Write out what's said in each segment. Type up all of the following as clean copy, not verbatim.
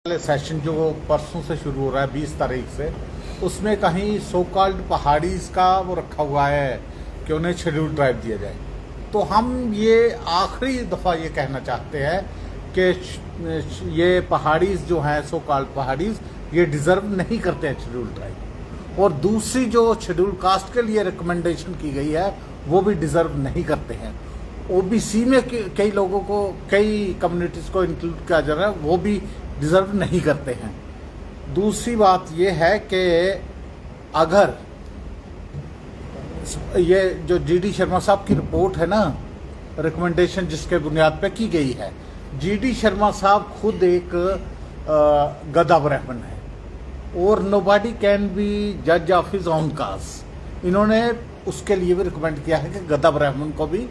Session जो परसों से शुरू हो रहा है 20 तारीख से, उसमें कहीं सो कॉल्ड पहाड़ीज का वो रखा हुआ है कि उन्हें शेड्यूल ट्राइब दिया जाए। तो हम ये आखिरी दफ़ा ये कहना चाहते हैं कि ये पहाड़ीज जो हैं, सो कॉल्ड पहाड़ीज, ये डिज़र्व नहीं करते हैं शेड्यूल ट्राइब। और दूसरी जो शेड्यूल कास्ट के लिए रिकमेंडेशन की गई है वो भी डिज़र्व नहीं करते हैं। ओबीसी में कई लोगों को, कई कम्युनिटीज़ को इंक्लूड किया जा रहा है, वो भी डिज़र्व नहीं करते हैं। दूसरी बात यह है कि अगर ये जो जीडी शर्मा साहब की रिपोर्ट है ना, रिकमेंडेशन जिसके बुनियाद पे की गई है, जीडी शर्मा साहब खुद एक गधा ब्राह्मण है और नोबॉडी कैन बी जज ऑफ हिज ओन कास्ट। इन्होंने उसके लिए भी रिकमेंड किया है कि गधा ब्राह्मण को भी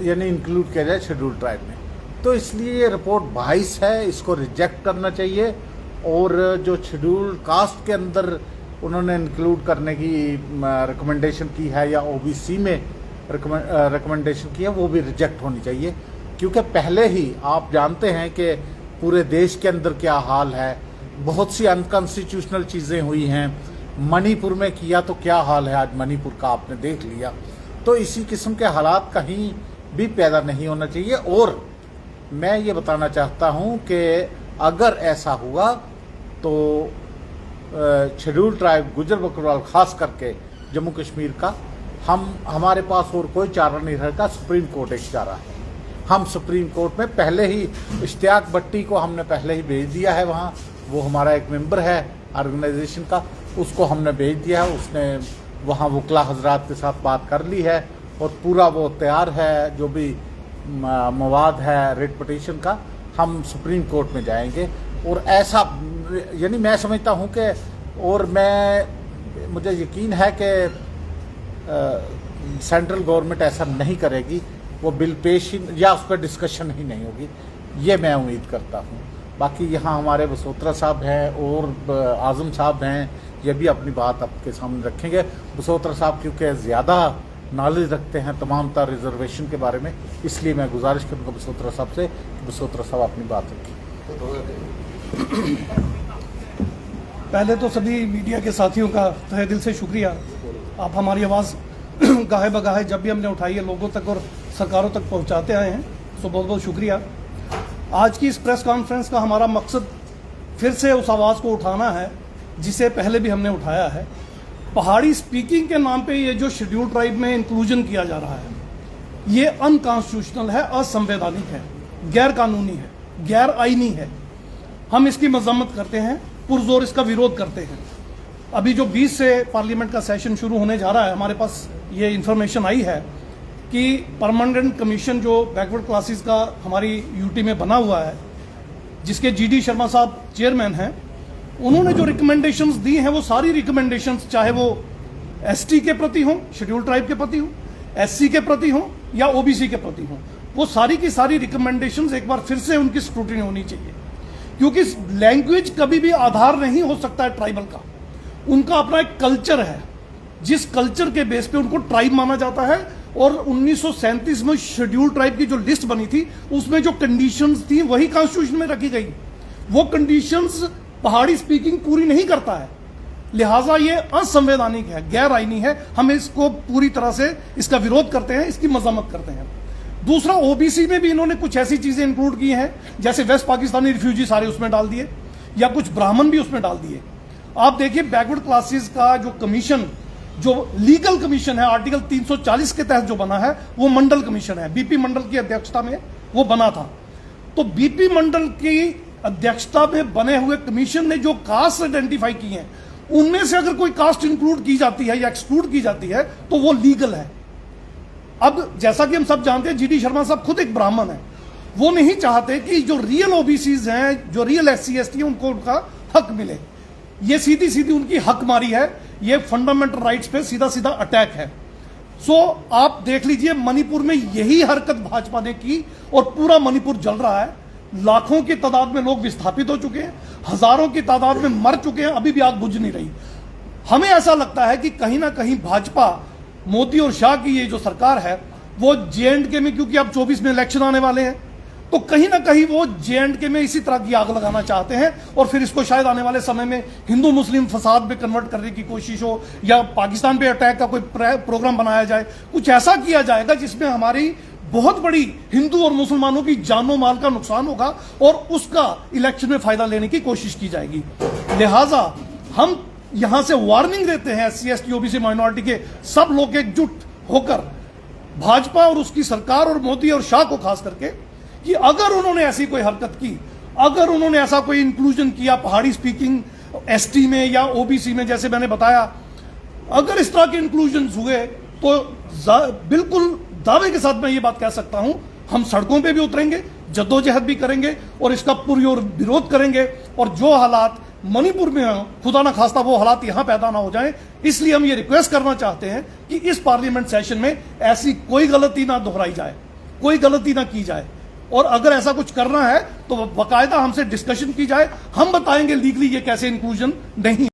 यानी इंक्लूड किया जाए शेड्यूल ट्राइब में। तो इसलिए ये रिपोर्ट बाइस है, इसको रिजेक्ट करना चाहिए। और जो शेड्यूल कास्ट के अंदर उन्होंने इंक्लूड करने की रिकमेंडेशन की है या ओबीसी में रिकमेंडेशन की है, वो भी रिजेक्ट होनी चाहिए। क्योंकि पहले ही आप जानते हैं कि पूरे देश के अंदर क्या हाल है, बहुत सी अनकॉन्स्टिट्यूशनल चीज़ें हुई हैं। मणिपुर में किया तो क्या हाल है, आज मणिपुर का आपने देख लिया। तो इसी किस्म के हालात कहीं भी पैदा नहीं होना चाहिए। और मैं ये बताना चाहता हूँ कि अगर ऐसा हुआ तो शेड्यूल ट्राइब गुजर बकरवाल खास करके जम्मू कश्मीर का, हमारे पास और कोई चारा नहीं रहेगा। सुप्रीम कोर्ट एक चारा है। हम सुप्रीम कोर्ट में पहले ही इश्तियाक भट्टी को हमने पहले ही भेज दिया है वहाँ, वो हमारा एक मेंबर है ऑर्गेनाइजेशन का, उसको हमने भेज दिया है। उसने वहाँ वकला हजरात के साथ बात कर ली है और पूरा वो तैयार है। जो भी मवाद है रिट पिटीशन का, हम सुप्रीम कोर्ट में जाएंगे। और ऐसा यानी मैं समझता हूँ कि, और मुझे यकीन है कि सेंट्रल गवर्नमेंट ऐसा नहीं करेगी, वो बिल पेश ही या उस पर डिस्कशन ही नहीं होगी, ये मैं उम्मीद करता हूँ। बाकी यहाँ हमारे बसोत्रा साहब हैं और आज़म साहब हैं, ये भी अपनी बात आपके सामने रखेंगे। बसोत्रा साहब क्योंकि ज़्यादा नॉलेज रखते हैं तमाम तरह रिजर्वेशन के बारे में, इसलिए मैं गुजारिश करूँगा बसोत्रा साहब से कि बसोत्रा साहब अपनी बात रखें। पहले तो सभी मीडिया के साथियों का तहे दिल से शुक्रिया। आप हमारी आवाज़ गाहे बगाहे जब भी हमने उठाई है लोगों तक और सरकारों तक पहुंचाते आए हैं, सो बहुत बहुत शुक्रिया। आज की इस प्रेस कॉन्फ्रेंस का हमारा मकसद फिर से उस आवाज़ को उठाना है जिसे पहले भी हमने उठाया है। पहाड़ी स्पीकिंग के नाम पे ये जो शेड्यूल ट्राइब में इंक्लूजन किया जा रहा है, ये अनकॉन्स्टिट्यूशनल है, असंवैधानिक है, गैर कानूनी है, गैर आईनी है। हम इसकी मजम्मत करते हैं, पुरजोर इसका विरोध करते हैं। अभी जो 20 से पार्लियामेंट का सेशन शुरू होने जा रहा है, हमारे पास ये इंफॉर्मेशन आई है कि परमानेंट कमीशन जो बैकवर्ड क्लासेस का हमारी यूटी में बना हुआ है, जिसके जीडी शर्मा साहब चेयरमैन हैं, उन्होंने जो रिकमेंडेशंस दी हैं वो सारी रिकमेंडेशंस, चाहे वो एसटी के प्रति हों, शेड्यूल ट्राइब के प्रति हों, एससी के प्रति हों या ओबीसी के प्रति हों, वो सारी की सारी रिकमेंडेशंस एक बार फिर से उनकी स्क्रूटिनी होनी चाहिए। क्योंकि लैंग्वेज कभी भी आधार नहीं हो सकता है ट्राइबल का। उनका अपना एक कल्चर है, जिस कल्चर के बेस पे उनको ट्राइब माना जाता है। और 1937 में शेड्यूल ट्राइब की जो लिस्ट बनी थी, उसमें जो कंडीशंस थी वही कॉन्स्टिट्यूशन में रखी गई। वो कंडीशंस पहाड़ी स्पीकिंग पूरी नहीं करता है, लिहाजा ये असंवैधानिक है, गैर आईनी है। हम इसको पूरी तरह से इसका विरोध करते हैं, इसकी मजम्मत करते हैं। दूसरा, ओबीसी में भी इन्होंने कुछ ऐसी चीजें इंक्लूड की हैं, जैसे वेस्ट पाकिस्तानी रिफ्यूजी सारे उसमें डाल दिए, या कुछ ब्राह्मण भी उसमें डाल दिए। आप देखिए, बैकवर्ड क्लासेस का जो कमीशन, जो लीगल कमीशन है, आर्टिकल 340 के तहत जो बना है, वो मंडल कमीशन है। बीपी मंडल की अध्यक्षता में वो बना था। तो बीपी मंडल की अध्यक्षता में बने हुए कमीशन ने जो कास्ट आइडेंटिफाई की हैं, उनमें से अगर कोई कास्ट इंक्लूड की जाती है या एक्सक्लूड की जाती है तो वो लीगल है। अब जैसा कि हम सब जानते हैं, जीडी शर्मा साहब खुद एक ब्राह्मण है। वो नहीं चाहते कि जो रियल ओबीसीज हैं, जो रियल एससी एसटी हैं, उनको उनका हक मिले। ये सीधी सीधी उनकी हक मारी है, ये फंडामेंटल राइट्स पे सीधा सीधा अटैक है। सो आप देख लीजिए, मणिपुर में यही हरकत भाजपा ने की और पूरा मणिपुर जल रहा है। लाखों की तादाद में लोग विस्थापित हो चुके हैं, हजारों की तादाद में मर चुके हैं, अभी भी आग बुझ नहीं रही। हमें ऐसा लगता है कि कहीं ना कहीं भाजपा, मोदी और शाह की ये जो सरकार है, वो जे एंड के में, क्योंकि अब 24 में इलेक्शन आने वाले हैं, तो कहीं ना कहीं वो J&K में इसी तरह की आग लगाना चाहते हैं और फिर इसको शायद आने वाले समय में हिंदू मुस्लिम फसाद में कन्वर्ट करने की कोशिश हो या पाकिस्तान पे अटैक का कोई प्रोग्राम बनाया जाए, कुछ ऐसा किया जाएगा जिसमें हमारी बहुत बड़ी हिंदू और मुसलमानों की जानो माल का नुकसान होगा और उसका इलेक्शन में फायदा लेने की कोशिश की जाएगी। लिहाजा हम यहां से वार्निंग देते हैं SC ST OBC माइनॉरिटी के सब लोग एकजुट होकर भाजपा और उसकी सरकार और मोदी और शाह को खास करके कि अगर उन्होंने ऐसी कोई हरकत की, अगर उन्होंने ऐसा कोई इंक्लूजन किया पहाड़ी स्पीकिंग ST में या OBC में, जैसे मैंने बताया, अगर इस तरह के इंक्लूजन हुए तो बिल्कुल दावे के साथ मैं ये बात कह सकता हूं, हम सड़कों पे भी उतरेंगे, जद्दोजहद भी करेंगे और इसका पुरजोर विरोध करेंगे। और जो हालात मणिपुर में हो, खुदा ना खास्ता वो हालात यहां पैदा ना हो जाएं, इसलिए हम ये रिक्वेस्ट करना चाहते हैं कि इस पार्लियामेंट सेशन में ऐसी कोई गलती ना दोहराई जाए, कोई गलती ना की जाए, और अगर ऐसा कुछ करना है तो बाकायदा हमसे डिस्कशन की जाए, हम बताएंगे लीगली ये कैसे इंक्लूजन नहीं